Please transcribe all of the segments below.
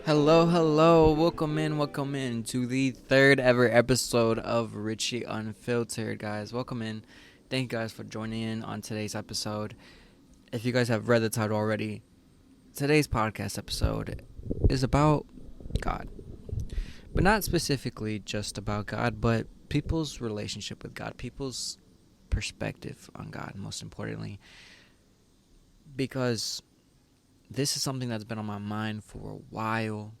Hello, welcome in to the third ever episode of Richie Unfiltered, guys. Welcome in. Thank you guys for joining in on today's episode. If you guys have read the title already, today's podcast episode is about God. But not specifically just about God, but people's relationship with God, people's perspective on God, most importantly. Because this is something that's been on my mind for a while.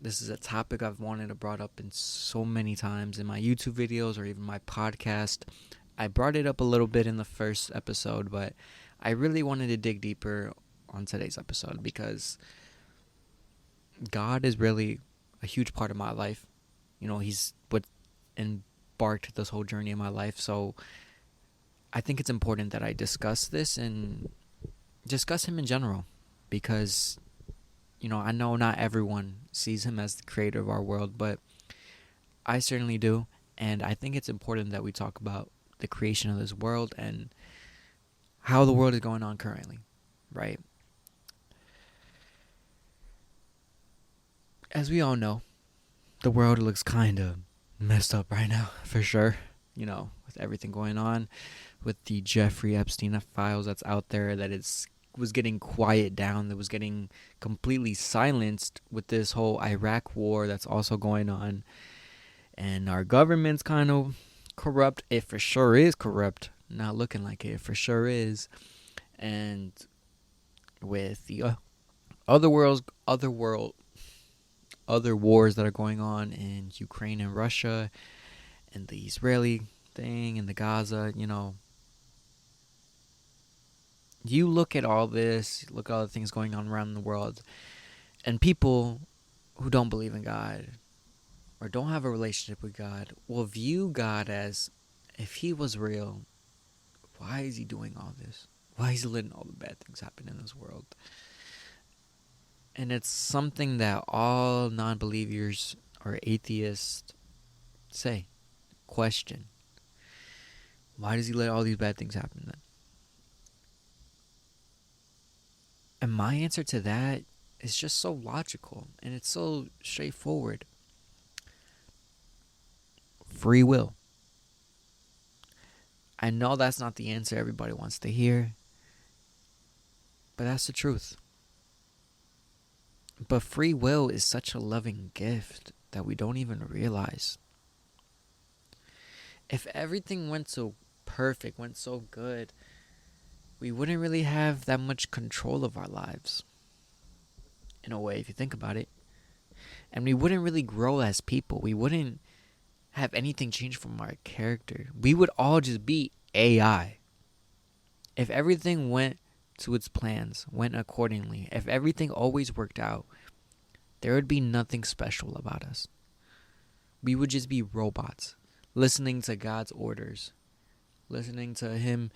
This is a topic I've wanted to brought up in so many times in my YouTube videos or even my podcast. I brought it up a little bit in the first episode, but I really wanted to dig deeper on today's episode because God is really a huge part of my life. You know, He's what embarked this whole journey in my life. So I think it's important that I discuss this and discuss Him in general because, you know, I know not everyone sees Him as the creator of our world, but I certainly do. And I think it's important that we talk about the creation of this world and how the world is going on currently, right? As we all know, the world looks kind of messed up right now, for sure. You know, with everything going on, with the Jeffrey Epstein files that's out there, that was getting quiet down, that was getting completely silenced with this whole Iraq war that's also going on. And our government's kind of corrupt. It for sure is corrupt. Not looking like it for sure is. And with the other wars that are going on in Ukraine and Russia, and the Israeli thing and the Gaza, you know, you look at all this, look at all the things going on around the world, and people who don't believe in God or don't have a relationship with God will view God as, if He was real, why is He doing all this? Why is He letting all the bad things happen in this world? And it's something that all non-believers or atheists say, question. Why does He let all these bad things happen then? And my answer to that is just so logical and it's so straightforward. Free will. I know that's not the answer everybody wants to hear, but that's the truth. But free will is such a loving gift that we don't even realize. If everything went so perfect, went so good, we wouldn't really have that much control of our lives. In a way, if you think about it. And we wouldn't really grow as people. We wouldn't have anything change from our character. We would all just be AI. If everything went to its plans, went accordingly, if everything always worked out, there would be nothing special about us. We would just be robots, listening to God's orders, listening to Him,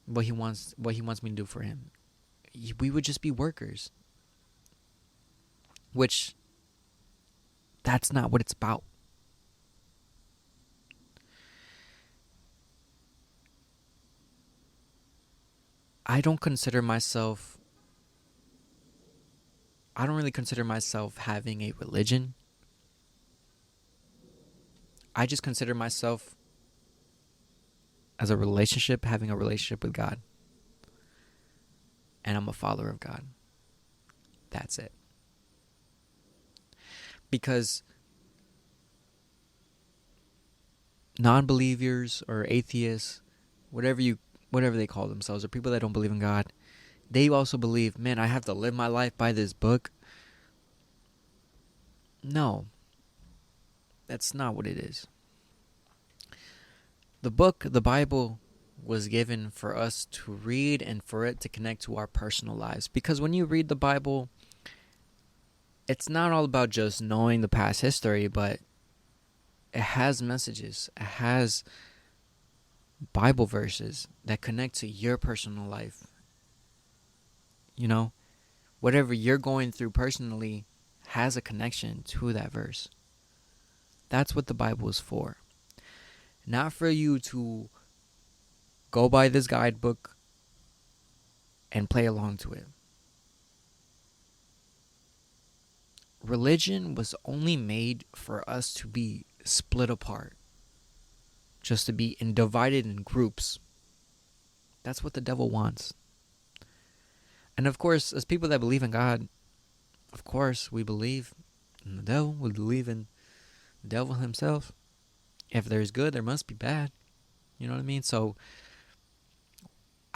what He wants me to do for Him. We would just be workers. Which, that's not what it's about. I don't really consider myself having a religion. I just consider myself as having a relationship with God. And I'm a follower of God. That's it. Because non-believers or atheists, whatever they call themselves, or people that don't believe in God, they also believe, man, I have to live my life by this book. No, that's not what it is. The book, the Bible, was given for us to read and for it to connect to our personal lives. Because when you read the Bible, it's not all about just knowing the past history, but it has messages. It has Bible verses that connect to your personal life. You know, whatever you're going through personally has a connection to that verse. That's what the Bible is for. Not for you to go by this guidebook and play along to it. religion was only made for us to be split apart, just to be divided in groups. That's what the devil wants. And of course, as people that believe in God, of course, we believe in the devil. We believe in the devil himself. If there's good, there must be bad. You know what I mean? So,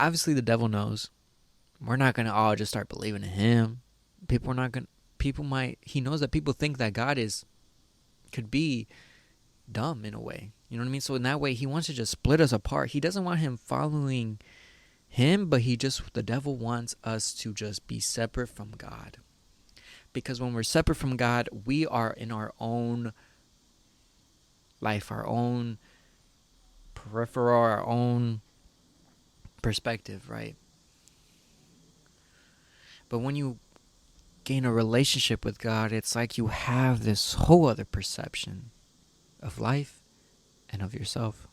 obviously, the devil knows. We're not going to all just start believing in him. He knows that people think that God could be dumb in a way. You know what I mean? So in that way, he wants to just split us apart. He doesn't want him following him, but the devil wants us to just be separate from God. Because when we're separate from God, we are in our own life, our own peripheral, our own perspective, right? But when you gain a relationship with God, it's like you have this whole other perception of life and of yourself.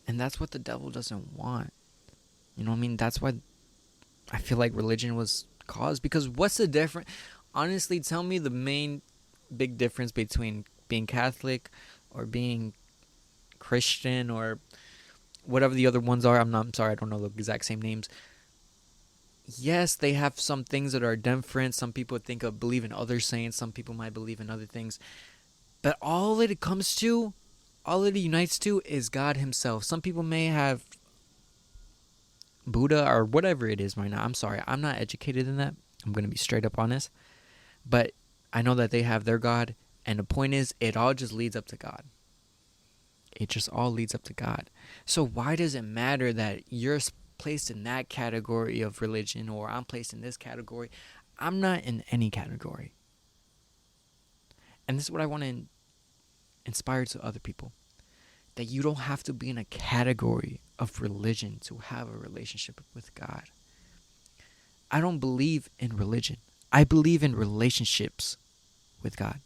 And that's what the devil doesn't want. You know what I mean? That's why I feel like religion was caused. Because what's the difference? Honestly, tell me the main big difference between being Catholic or being Christian or whatever the other ones are. I'm sorry, I don't know the exact same names. Yes, they have some things that are different. Some people believe in other saints. Some people might believe in other things. But all it unites to is God himself. Some people may have Buddha or whatever it is right now. I'm sorry, I'm not educated in that. I'm going to be straight up honest. But I know that they have their God. And the point is, it all just leads up to God. It just all leads up to God. So why does it matter that you're placed in that category of religion or I'm placed in this category? I'm not in any category. And this is what I want to inspire to other people. That you don't have to be in a category of religion to have a relationship with God. I don't believe in religion. I believe in relationships with God.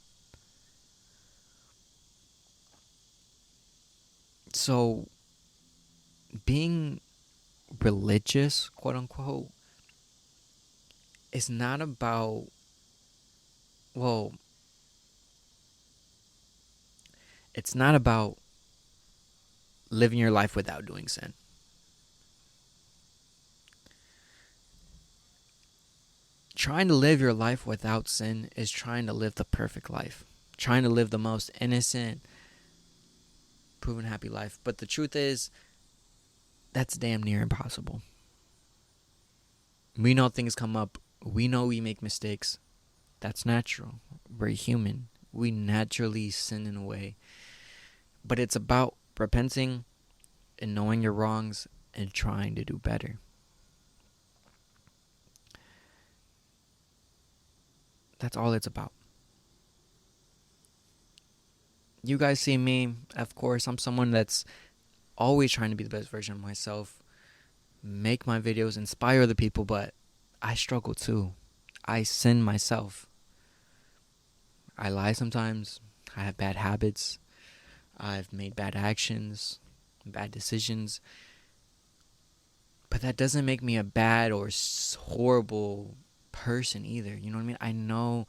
So, being religious, quote unquote, is not about, it's not about living your life without doing sin. Trying to live your life without sin is trying to live the perfect life. Trying to live the most innocent, proven happy life. But the truth is, that's damn near impossible. We know things come up. We know we make mistakes. That's natural. We're human. We naturally sin in a way. But it's about repenting and knowing your wrongs and trying to do better. That's all it's about. You guys see me, of course, I'm someone that's always trying to be the best version of myself, make my videos, inspire other people, but I struggle too. I sin myself. I lie sometimes. I have bad habits. I've made bad actions, bad decisions. But that doesn't make me a bad or horrible person either. You know what I mean? I know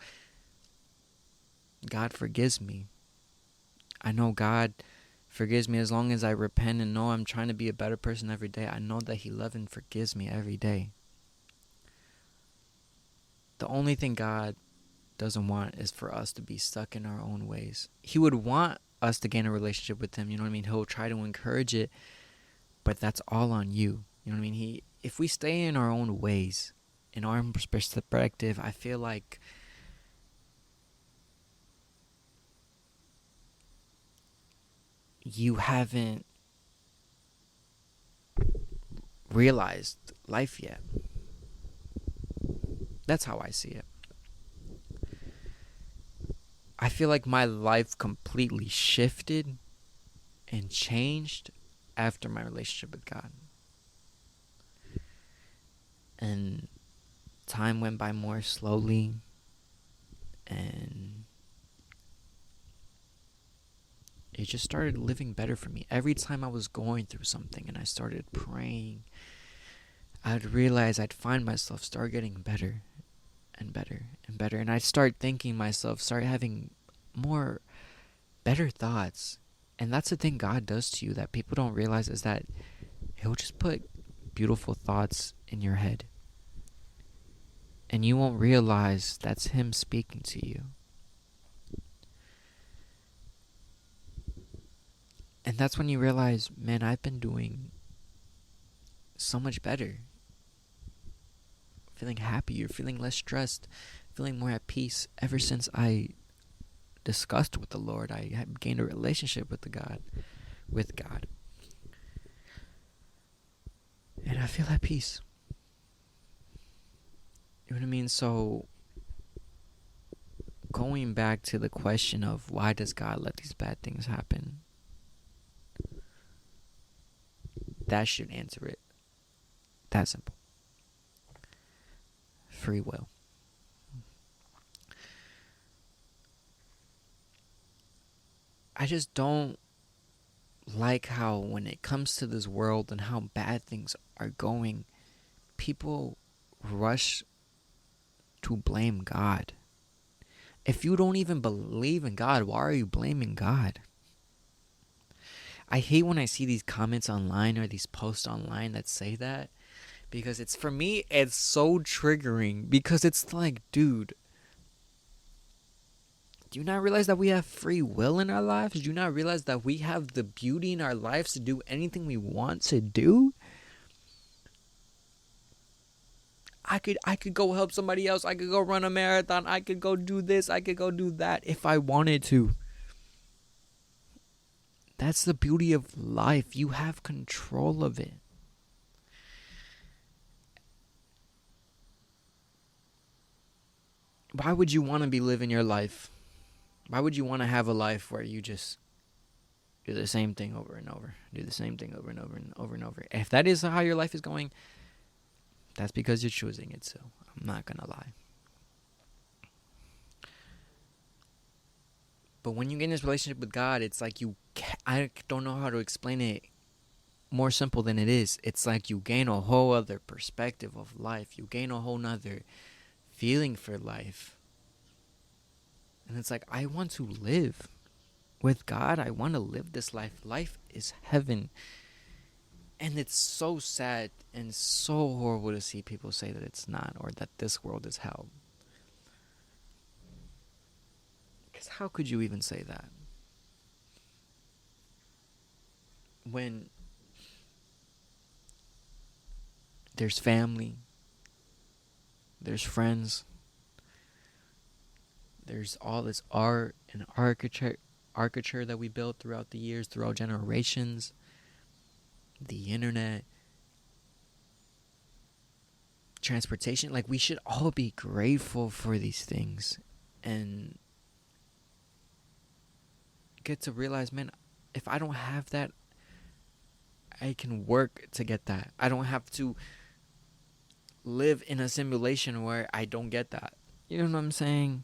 God forgives me. I know God forgives me as long as I repent and know I'm trying to be a better person every day. I know that he loves and forgives me every day. The only thing God doesn't want is for us to be stuck in our own ways. He would want us to gain a relationship with him. You know what I mean? He'll try to encourage it, but that's all on you. You know what I mean? If we stay in our own ways, in our own perspective, I feel like you haven't realized life yet. That's how I see it. I feel like my life completely shifted and changed after my relationship with God. And time went by more slowly, and it just started living better for me. Every time I was going through something and I started praying, I'd realize I'd find myself start getting better. and better and better. And I start thinking myself, start having more better thoughts. And that's the thing God does to you that people don't realize, is that He'll just put beautiful thoughts in your head. And you won't realize that's Him speaking to you. And that's when you realize, man, I've been doing so much better. Feeling happier, feeling less stressed, feeling more at peace ever since I discussed with the Lord. I have gained a relationship with God. And I feel at peace. You know what I mean? So going back to the question of why does God let these bad things happen? That should answer it. That simple. Free will. I just don't like how when it comes to this world and how bad things are going, people rush to blame God. If you don't even believe in God, why are you blaming God? I hate when I see these comments online or these posts online that say that, because it's, for me, it's so triggering, because it's like, dude, do you not realize that we have free will in our lives? Do you not realize that we have the beauty in our lives to do anything we want to do? I could go help somebody else. I could go run a marathon. I could go do this. I could go do that if I wanted to. That's the beauty of life. You have control of it. Why would you want to be living your life? Why would you want to have a life where you just do the same thing over and over? Do the same thing over and over and over and over. If that is how your life is going, that's because you're choosing it. So I'm not going to lie. But when you get in this relationship with God, it's like I don't know how to explain it more simple than it is. It's like you gain a whole other perspective of life. You gain a whole nother feeling for life. And it's like, I want to live with God. I want to live this life. Life is heaven. And it's so sad and so horrible to see people say that it's not, or that this world is hell. Because how could you even say that? When there's family, there's friends, there's all this art and architecture that we built throughout the years, throughout generations, the internet, transportation. Like, we should all be grateful for these things and get to realize, man, if I don't have that, I can work to get that. I don't have to live in a simulation where I don't get that. You know what I'm saying?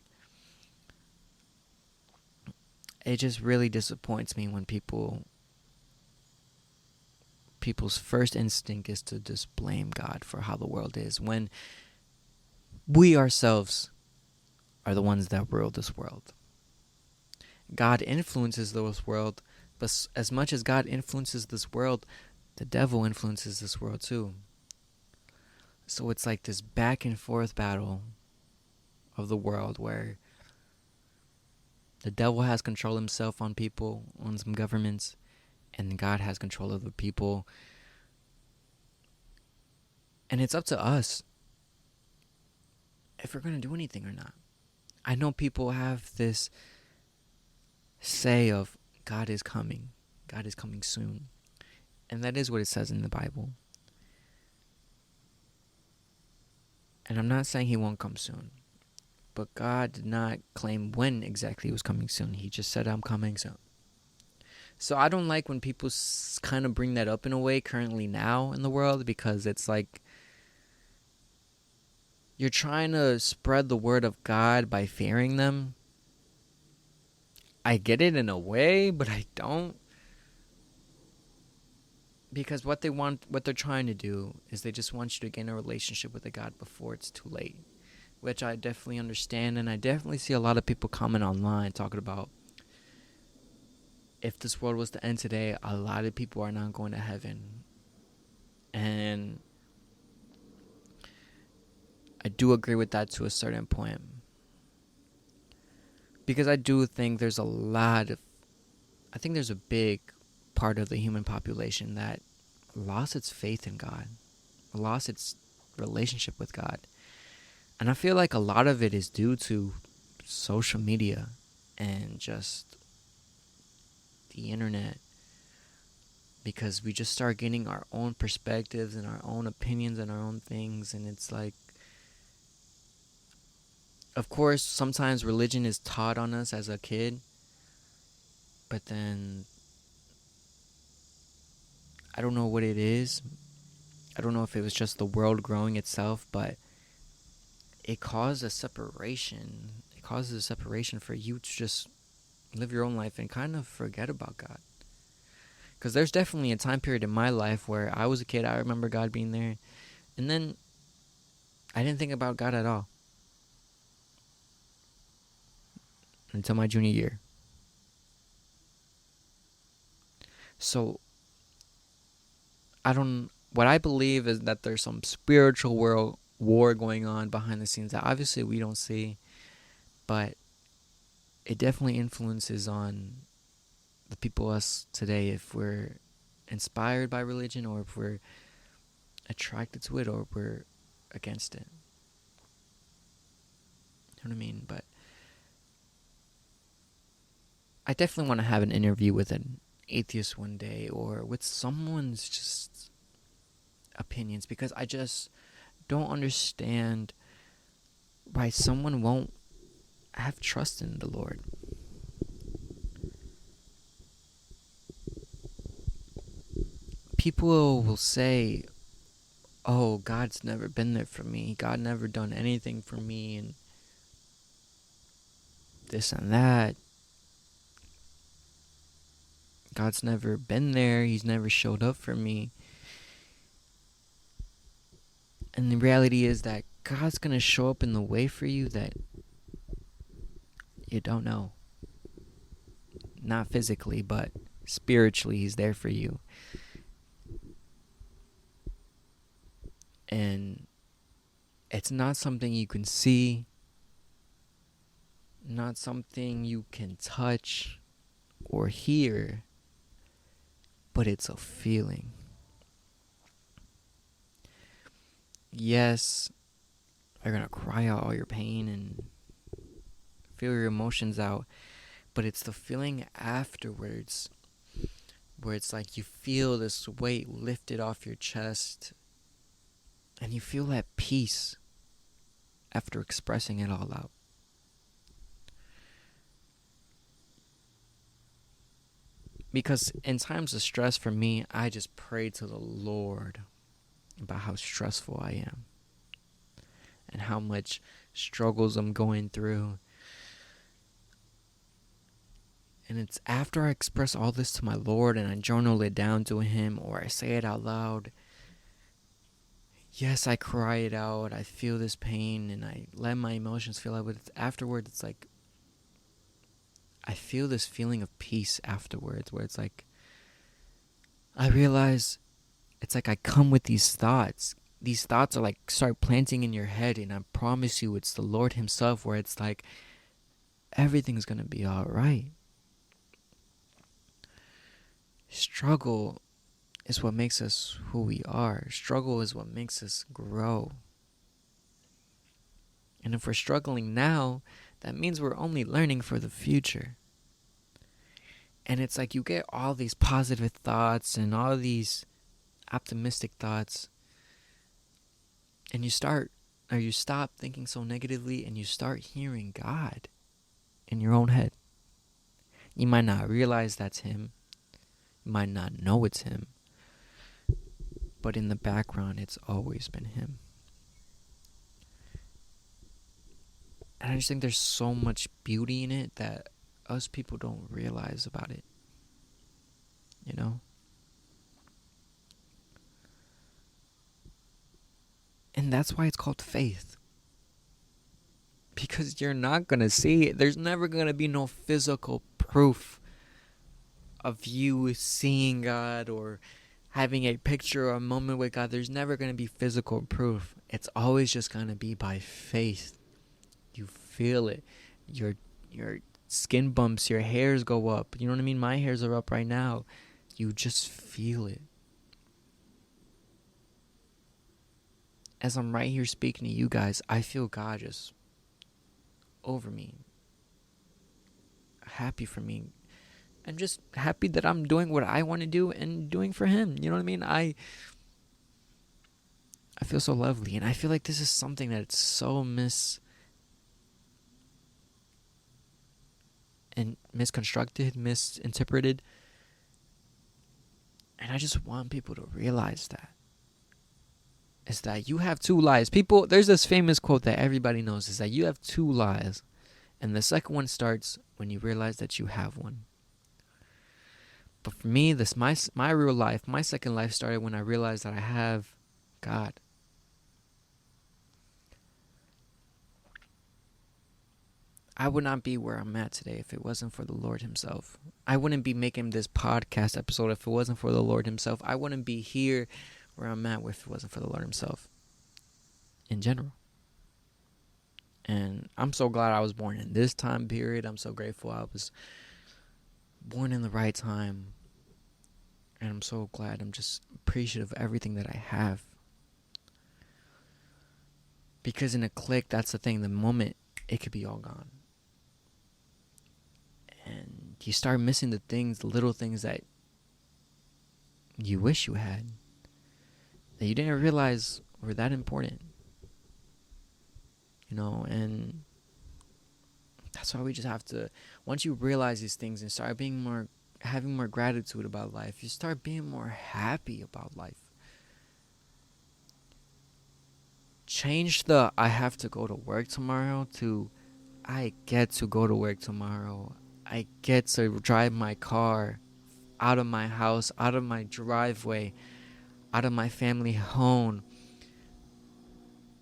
It just really disappoints me when people's first instinct is to just blame God for how the world is, when we ourselves are the ones that rule this world. God influences this world, but as much as God influences this world, the devil influences this world too. So it's like this back and forth battle of the world where the devil has control himself on people, on some governments, and God has control of the people. And it's up to us if we're going to do anything or not. I know people have this say of God is coming soon. And that is what it says in the Bible. And I'm not saying He won't come soon. But God did not claim when exactly He was coming soon. He just said, I'm coming soon. So I don't like when people kind of bring that up in a way currently now in the world, because it's like you're trying to spread the word of God by fearing them. I get it in a way, but I don't. Because what they're trying to do is they just want you to gain a relationship with a God before it's too late. which I definitely understand, and I definitely see a lot of people comment online talking about if this world was to end today, a lot of people are not going to heaven. And I do agree with that to a certain point. Because I do think there's I think there's a big part of the human population that lost its faith in God, lost its relationship with God. And I feel like a lot of it is due to social media and just the internet, because we just start getting our own perspectives and our own opinions and our own things. And it's like, of course, sometimes religion is taught on us as a kid, but then I don't know what it is. I don't know if it was just the world growing itself, but it caused a separation. It causes a separation for you to just live your own life and kind of forget about God. Because there's definitely a time period in my life where I was a kid, I remember God being there, and then I didn't think about God at all until my junior year. So what I believe is that there's some spiritual world war going on behind the scenes that obviously we don't see, but it definitely influences on the people us today, if we're inspired by religion or if we're attracted to it or if we're against it. You know what I mean? But I definitely want to have an interview with an atheist one day, or with someone's just opinions, because I just don't understand why someone won't have trust in the Lord. People will say, oh, God's never been there for me. God never done anything for me, and this and that. God's never been there. He's never showed up for me. And the reality is that God's going to show up in the way for you that you don't know. Not physically, but spiritually, He's there for you. And it's not something you can see, not something you can touch or hear, but it's a feeling. Yes, you're going to cry out all your pain and feel your emotions out, but it's the feeling afterwards where it's like you feel this weight lifted off your chest and you feel that peace after expressing it all out. Because in times of stress for me, I just pray to the Lord about how stressful I am and how much struggles I'm going through. And it's after I express all this to my Lord and I journal it down to Him, or I say it out loud. Yes, I cry it out. I feel this pain and I let my emotions feel out. But afterwards, it's like I feel this feeling of peace afterwards, where it's like I realize it's like I come with these thoughts. These thoughts are like start planting in your head, and I promise you it's the Lord Himself, where it's like everything's going to be all right. Struggle is what makes us who we are. Struggle is what makes us grow. And if we're struggling now, that means we're only learning for the future. And it's like you get all these positive thoughts and all these optimistic thoughts, and you stop thinking so negatively, and you start hearing God in your own head. You might not realize that's Him. You might not know it's Him. But in the background, it's always been Him. And I just think there's so much beauty in it that us people don't realize about it. You know? And that's why it's called faith. Because you're not going to see it. There's never going to be no physical proof of you seeing God or having a picture or a moment with God. There's never going to be physical proof. It's always just going to be by faith. You feel it. Your skin bumps, your hairs go up. You know what I mean? My hairs are up right now. You just feel it. As I'm right here speaking to you guys, I feel God just over me. Happy for me. I'm just happy that I'm doing what I want to do and doing for him. You know what I mean? I feel so lovely, and I feel like this is something that's so misconstructed, misinterpreted. And I just want people to realize that. Is that you have two lives. People, there's this famous quote that everybody knows, is that you have two lives. And the second one starts when you realize that you have one. But for me, this my real life, my second life started when I realized that I have God. I would not be where I'm at today if it wasn't for the Lord himself. I wouldn't be making this podcast episode if it wasn't for the Lord himself. I wouldn't be here where I'm at if it wasn't for the Lord himself. In general. And I'm so glad I was born in this time period. I'm so grateful I was born in the right time. And I'm so glad. I'm just appreciative of everything that I have. Because in a click, that's the thing. The moment, it could be all gone. And you start missing the things, the little things that you wish you had. That you didn't realize were that important. You know, and that's why we just have to, once you realize these things and start having more gratitude about life, you start being more happy about life. Change the I have to go to work tomorrow to I get to go to work tomorrow. I get to drive my car out of my house, out of my driveway, out of my family home,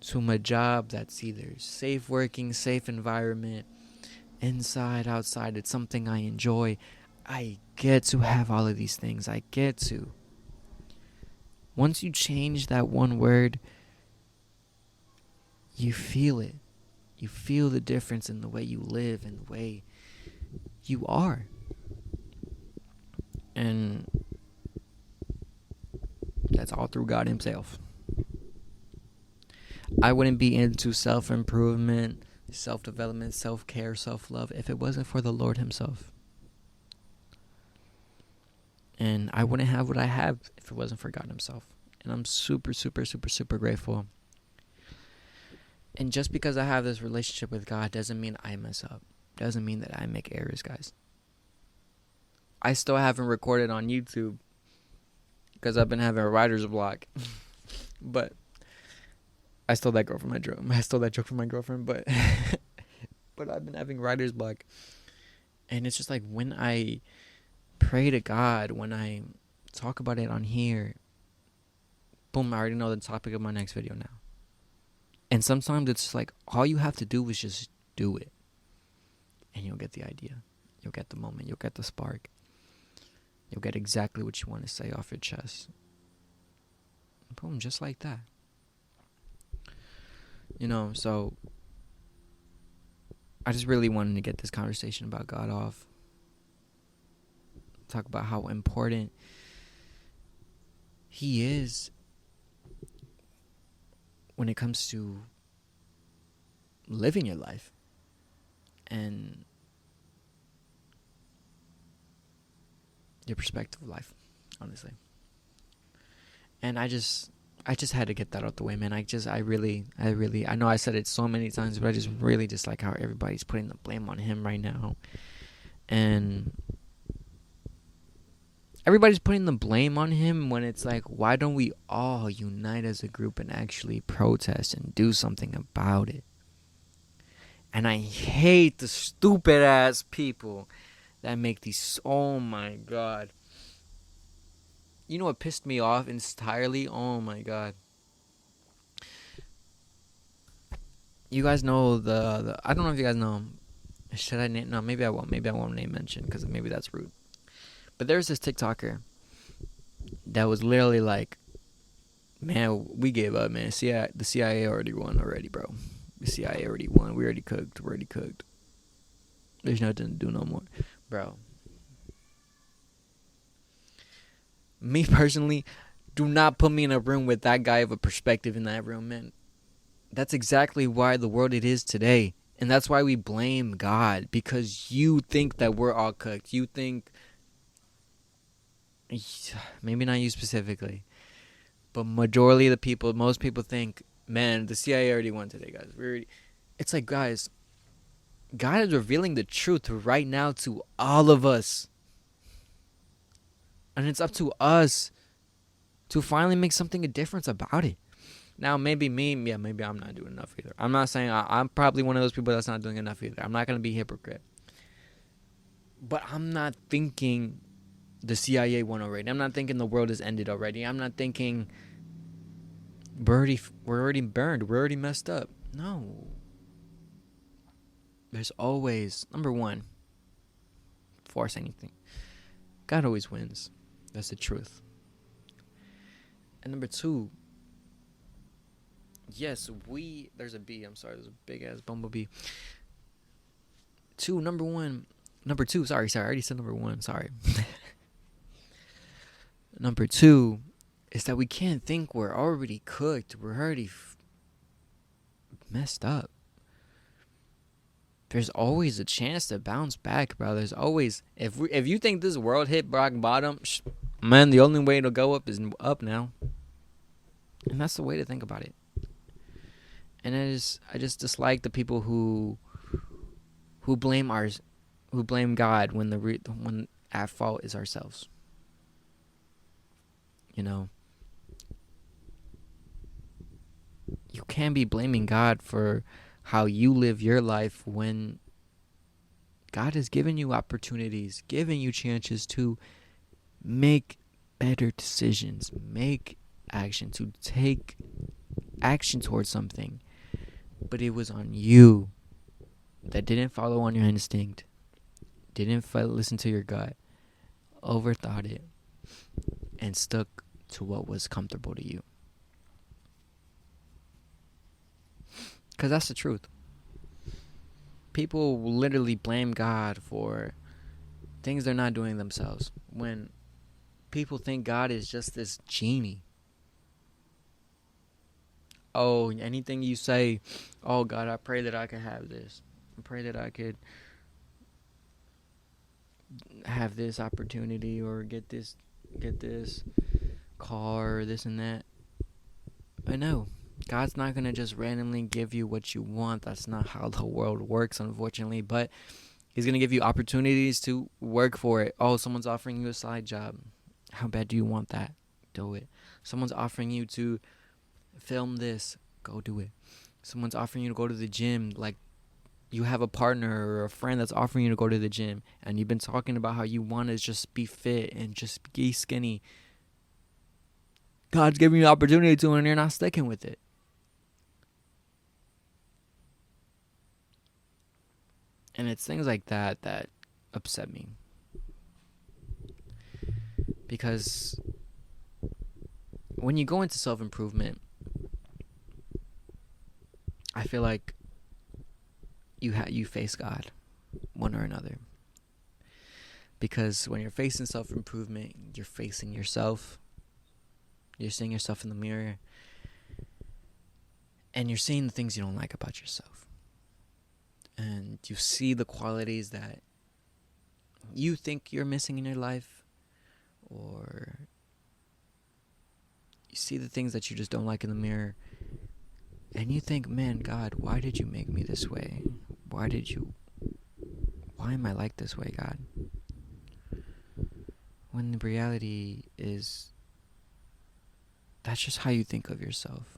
to my job that's either safe working, safe environment, inside, outside. It's something I enjoy. I get to have all of these things. I get to. Once you change that one word, you feel it. You feel the difference in the way you live and the way you are. And that's all through God himself. I wouldn't be into self-improvement, self-development, self-care, self-love if it wasn't for the Lord himself. And I wouldn't have what I have if it wasn't for God himself. And I'm super, super, super, super grateful. And just because I have this relationship with God doesn't mean I mess up. Doesn't mean that I make errors, guys. I still haven't recorded on YouTube because I've been having a writer's block. But I stole that joke from my girlfriend, but but I've been having writer's block. And it's just like when I pray to God, when I talk about it on here, boom, I already know the topic of my next video now. And sometimes it's like all you have to do is just do it. And you'll get the idea. You'll get the moment. You'll get the spark. You'll get exactly what you want to say off your chest. Boom, just like that. You know, so I just really wanted to get this conversation about God off. Talk about how important he is when it comes to living your life and your perspective of life, honestly. And I just had to get that out the way, man. I know I said it so many times, but I just really just like how everybody's putting the blame on him right now. And everybody's putting the blame on him when it's like, why don't we all unite as a group and actually protest and do something about it? And I hate the stupid ass people that make these, oh my God. You know what pissed me off entirely? Oh my God. You guys know the I don't know if you guys know. Should I name? No, maybe I won't. Maybe I won't name mention because maybe that's rude. But there's this TikToker that was literally like, man, we gave up, man. The CIA already won already, bro. The CIA already won. We already cooked. We're already cooked. There's nothing to do no more, bro. Me personally, do not put me in a room with that guy of a perspective in that room, man. That's exactly why the world it is today. And that's why we blame God. Because you think that we're all cooked. You think, maybe not you specifically, but majority of the people, most people think, man, the CIA already won today, guys. It's like, guys, God is revealing the truth right now to all of us. And it's up to us to finally make something a difference about it. Now, maybe me, yeah, maybe I'm not doing enough either. I'm not saying I'm probably one of those people that's not doing enough either. I'm not going to be a hypocrite. But I'm not thinking the CIA won already. I'm not thinking the world has ended already. I'm not thinking we're already burned. We're already messed up. No. There's always, number one, force anything. God always wins. That's the truth. And number two, yes, there's a bee. I'm sorry, there's a big ass bumblebee. Number two, sorry, I already said number one, sorry. Number two is that we can't think we're already cooked. We're already messed up. There's always a chance to bounce back, bro. There's always, if you think this world hit rock bottom, man, the only way to go up is up now. And that's the way to think about it. And I just dislike the people who blame God when when at fault is ourselves. You know, you can't be blaming God for how you live your life when God has given you opportunities, given you chances to make better decisions, make action, to take action towards something. But it was on you that didn't follow on your instinct, didn't listen to your gut, overthought it, and stuck to what was comfortable to you. Because that's the truth. People literally blame God for things they're not doing themselves. When people think God is just this genie. Oh, anything you say, oh God, I pray that I could have this. I pray that I could have this opportunity or get this car or this and that. But no, God's not going to just randomly give you what you want. That's not how the world works, unfortunately. But He's going to give you opportunities to work for it. Oh, someone's offering you a side job. How bad do you want that? Do it. Someone's offering you to film this. Go do it. Someone's offering you to go to the gym. Like, you have a partner or a friend that's offering you to go to the gym, and you've been talking about how you want to just be fit and just be skinny. God's giving you the opportunity to, and you're not sticking with it. And it's things like that that upset me. Because when you go into self-improvement, I feel like you face God, one or another. Because when you're facing self-improvement, you're facing yourself. You're seeing yourself in the mirror. And you're seeing the things you don't like about yourself. And you see the qualities that you think you're missing in your life. Or you see the things that you just don't like in the mirror. And you think, man, God, why did you make me this way? Why am I like this way, God? When the reality is, that's just how you think of yourself.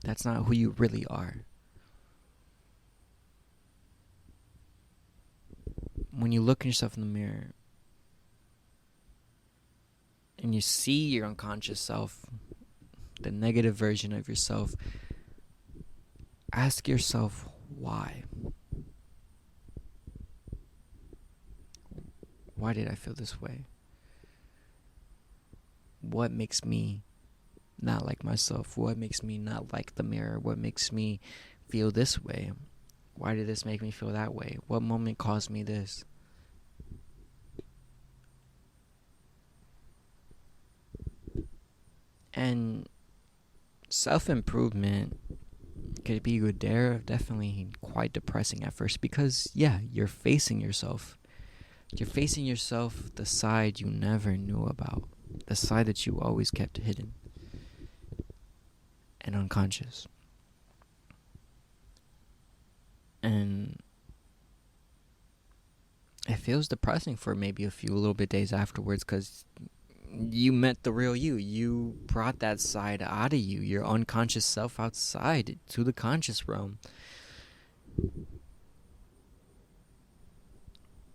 That's not who you really are. When you look at yourself in the mirror and you see your unconscious self, the negative version of yourself, Ask yourself why. Why did I feel this way? What makes me not like myself? What makes me not like the mirror? What makes me feel this way? Why did this make me feel that way? What moment caused me this? And self-improvement could be good there, definitely quite depressing at first because, yeah, you're facing yourself. You're facing yourself, the side you never knew about, the side that you always kept hidden and unconscious. And it feels depressing for maybe a few little bit days afterwards because you met the real you. You brought that side out of you, your unconscious self outside to the conscious realm.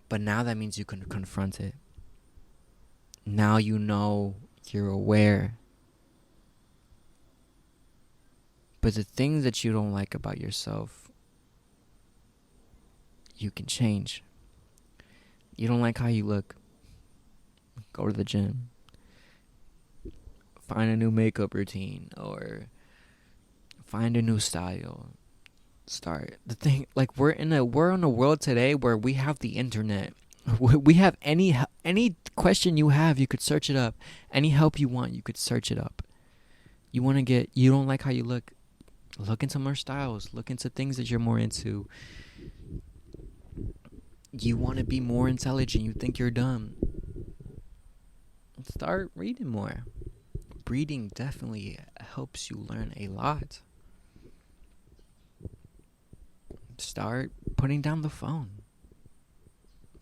But now that means you can confront it. Now you know, you're aware. But the things that you don't like about yourself, you can change. You don't like how you look, go to the gym. Find a new makeup routine or find a new style. Start the thing, like we're in a world today where we have the internet. We have any question you have, you could search it up. Any help you want, you could search it up. You don't like how you look into more styles, look into things that you're more into. You want to be more intelligent, you think you're dumb, start reading more. Reading definitely helps you learn a lot. Start putting down the phone.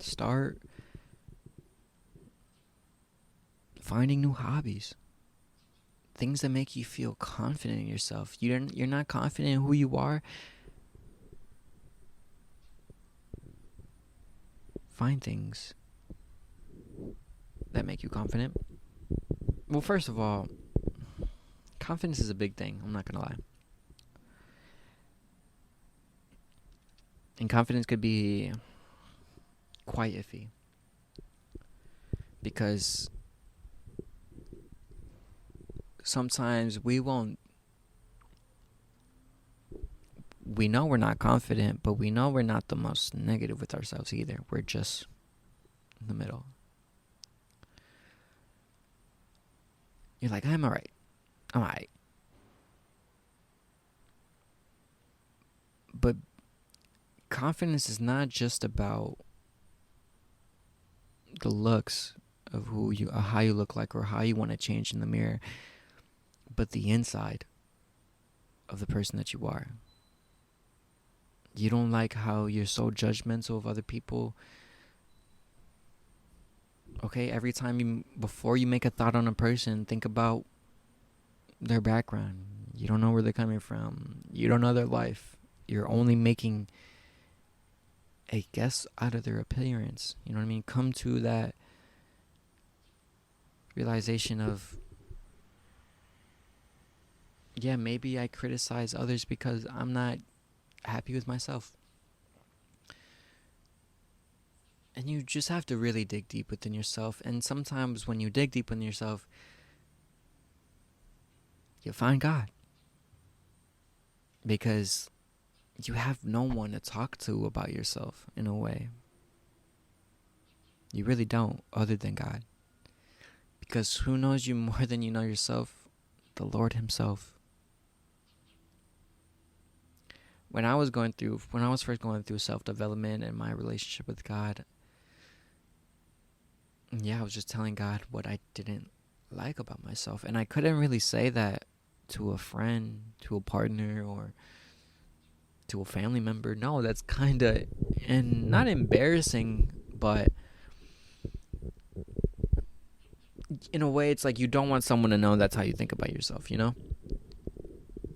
Start finding new hobbies. Things that make you feel confident in yourself. You're not confident in who you are. Find things that make you confident. Well, first of all, confidence is a big thing. I'm not going to lie. And confidence could be quite iffy. Because sometimes we know we're not confident, but we know we're not the most negative with ourselves either. We're just in the middle. You're like, I'm alright. But confidence is not just about the looks of how you look like or how you want to change in the mirror, but the inside of the person that you are. You don't like how you're so judgmental of other people. Okay, every time before you make a thought on a person, think about their background. You don't know where they're coming from. You don't know their life. You're only making a guess out of their appearance. You know what I mean? Come to that realization of, yeah, maybe I criticize others because I'm not happy with myself. And you just have to really dig deep within yourself. And sometimes when you dig deep within yourself, you'll find God. Because you have no one to talk to about yourself in a way. You really don't, other than God. Because who knows you more than you know yourself? The Lord Himself. When I was first going through self-development and my relationship with God, I was just telling God what I didn't like about myself. And I couldn't really say that to a friend, to a partner, or to a family member. No, that's kind of, and not embarrassing, but in a way, it's like you don't want someone to know that's how you think about yourself, you know?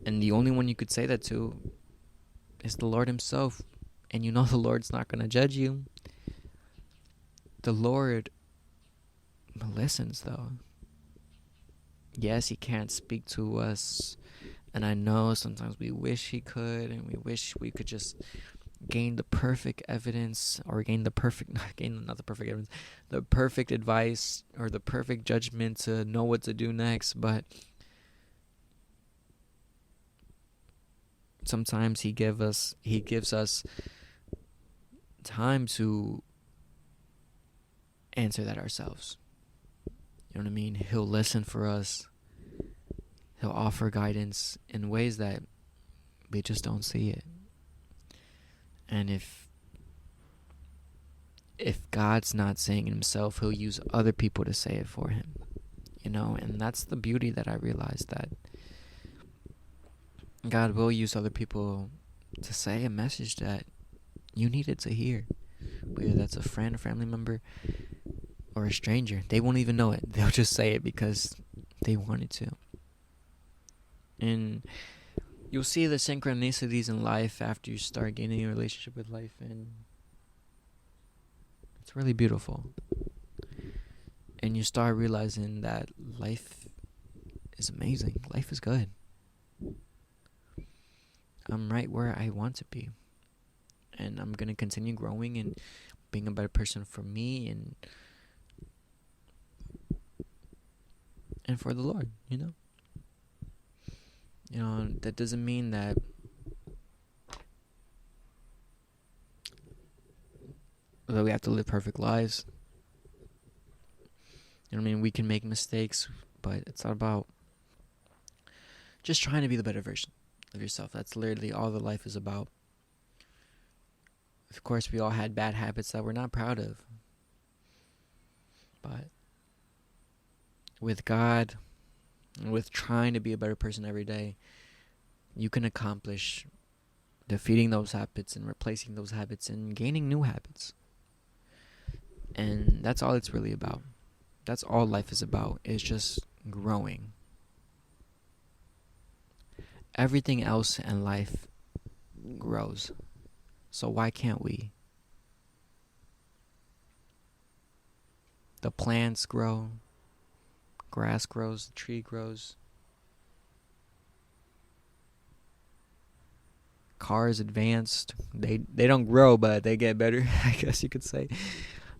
And the only one you could say that to is the Lord Himself. And you know the Lord's not going to judge you. The Lord listens, though. Yes, He can't speak to us And I know sometimes we wish he could, and we wish we could just gain the perfect evidence, or gain the perfect, not the perfect evidence, the perfect advice or the perfect judgment to know what to do next. But sometimes he gives us time to answer that ourselves. You know what I mean? He'll listen for us. He'll offer guidance in ways that we just don't see it. And if God's not saying it himself, he'll use other people to say it for him. And that's the beauty that I realized, that God will use other people to say a message that you needed to hear. Whether that's a friend, a family member, or a stranger. They won't even know it. They'll just say it because they wanted to. And you'll see the synchronicities in life after you start gaining a relationship with life, and it's really beautiful. And you start realizing that life is amazing. Life is good. I'm right where I want to be. And I'm going to continue growing and being a better person for me and for the Lord, that doesn't mean that we have to live perfect lives. We can make mistakes, but it's not about just trying to be the better version of yourself. That's literally all that life is about. Of course, we all had bad habits that we're not proud of. But with God, and with trying to be a better person every day, you can accomplish defeating those habits and replacing those habits and gaining new habits. And that's all it's really about. That's all life is about, is just growing. Everything else in life grows. So why can't we? The plants grow, grass grows, the tree grows. Cars advanced. They don't grow, but they get better, I guess you could say.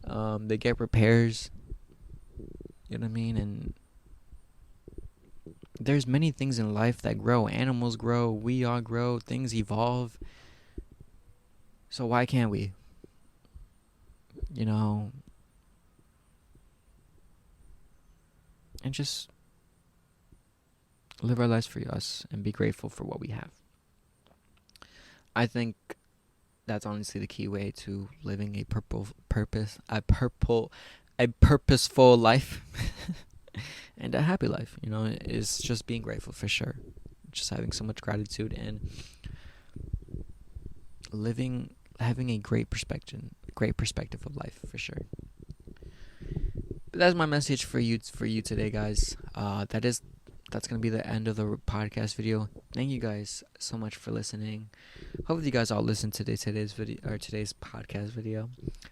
They get repairs. You know what I mean? And there's many things in life that grow. Animals grow, we all grow, things evolve. So why can't we? And just live our lives for us and be grateful for what we have. I think that's honestly the key way to living a purposeful life and a happy life. Is just being grateful, for sure. Just having so much gratitude and having a great perspective of life, for sure. But that's my message for you today, guys. That's going to be the end of the podcast video. Thank you guys so much for listening. Hopefully you guys all listened to today's video, or today's podcast video,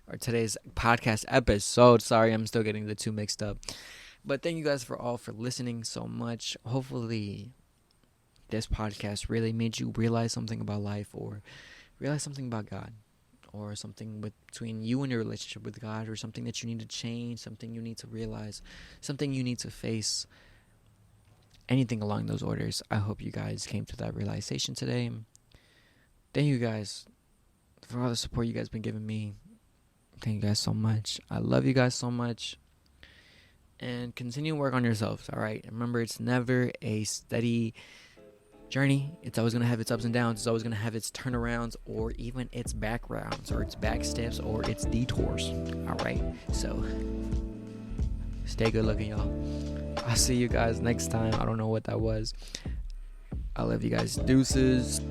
or today's podcast episode. Sorry, I'm still getting the two mixed up. But thank you guys for listening so much. Hopefully this podcast really made you realize something about life, or realize something about God, or something between you and your relationship with God, or something that you need to change, something you need to realize, something you need to face. Anything along those orders. I hope you guys came to that realization today. Thank you guys for all the support you guys been giving me. Thank you guys so much. I love you guys so much. And continue to work on yourselves, all right? Remember, it's never a steady journey. It's always going to have its ups and downs. It's always going to have its turnarounds, or even its backgrounds, or its back steps, or its detours, all right? So stay good looking, y'all. I'll see you guys next time. I don't know what that was. I love you guys. Deuces.